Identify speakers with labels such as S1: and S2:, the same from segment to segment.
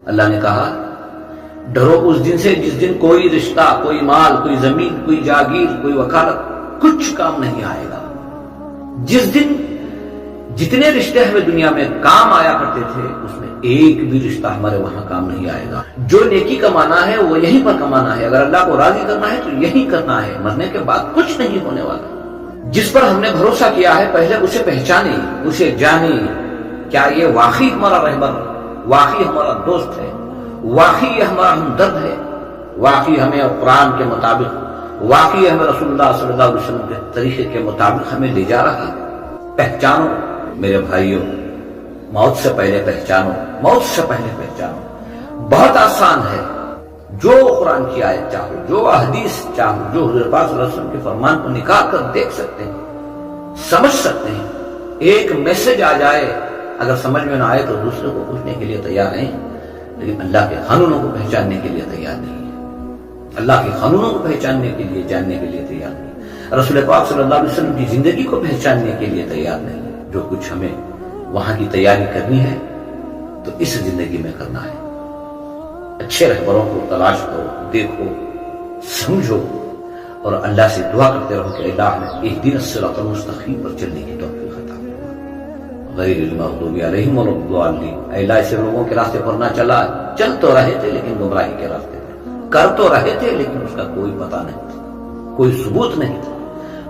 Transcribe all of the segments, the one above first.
S1: اللہ نے کہا ڈرو اس دن سے جس دن کوئی رشتہ، کوئی مال، کوئی زمین، کوئی جاگیر، کوئی وکالت کچھ کام نہیں آئے گا۔ جس دن جتنے رشتے ہمیں دنیا میں کام آیا کرتے تھے اس میں ایک بھی رشتہ ہمارے وہاں کام نہیں آئے گا۔ جو نیکی کمانا ہے وہ یہیں پر کمانا ہے، اگر اللہ کو راضی کرنا ہے تو یہی کرنا ہے، مرنے کے بعد کچھ نہیں ہونے والا۔ جس پر ہم نے بھروسہ کیا ہے پہلے اسے پہچانی، اسے جانی، کیا یہ واقعی ہمارا رہبر، واقعی ہمارا دوست ہے، واقعی یہ ہمارا ہمدرد ہے، واقعی ہمیں قرآن کے مطابق، واقعی ہمیں رسول اللہ صلی اللہ علیہ وسلم کے طریقے کے مطابق ہمیں لے جا رہا ہے۔ پہچانو میرے بھائیوں، موت سے پہلے پہچانو، موت سے پہلے پہچانو۔ بہت آسان ہے، جو قرآن کی آیت چاہو، جو حدیث چاہو، جو حضور پاک صلی اللہ علیہ وسلم کے فرمان کو نکال کر دیکھ سکتے ہیں، سمجھ سکتے ہیں۔ ایک میسج آ جائے، اگر سمجھ میں نہ آئے تو دوسرے کو پوچھنے کے لیے تیار ہیں، لیکن اللہ کے قانونوں کو پہچاننے کے لیے تیار نہیں ہے۔ اللہ کے قانونوں کو پہچاننے کے لیے، جاننے کے لیے تیار نہیں ہے۔ رسول پاک صلی اللہ علیہ وسلم کی زندگی کو پہچاننے کے لیے تیار نہیں ہے۔ جو کچھ ہمیں وہاں کی تیاری کرنی ہے تو اس زندگی میں کرنا ہے۔ اچھے رہبروں کو تلاش کرو، دیکھو، سمجھو، اور اللہ سے دعا کرتے رہو کہ اللہ ہمیں اہدنا الصراط المستقیم پر چلنے کی توفیق عطا فرما، غیر المغضوب علیہم ولا الضالین۔ اے اللہ ایسے لوگوں کے راستے پر نہ چلا، چل تو رہے تھے لیکن گمراہی کے راستے پر، کر تو رہے تھے لیکن اس کا کوئی پتہ نہیں تھا، کوئی ثبوت نہیں تھا،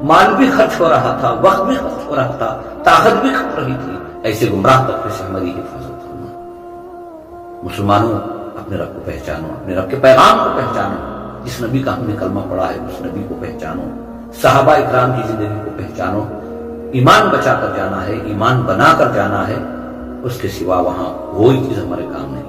S1: مال بھی خرچ ہو رہا تھا، وقت بھی خرچ ہو رہا تھا، طاقت بھی کھپ رہی تھی۔ ایسے گمراہ طبقے سے ہماری حفاظت کرنا۔ مسلمانوں، اپنے رب کو پہچانو، اپنے رب کے پیغام کو پہچانو، جس نبی کا ہم نے کلمہ پڑھا ہے اس نبی کو پہچانو، صحابہ اکرام کی زندگی کو پہچانو۔ ایمان بچا کر جانا ہے، ایمان بنا کر جانا ہے، اس کے سوا وہاں کوئی چیز ہمارے کام نہیں۔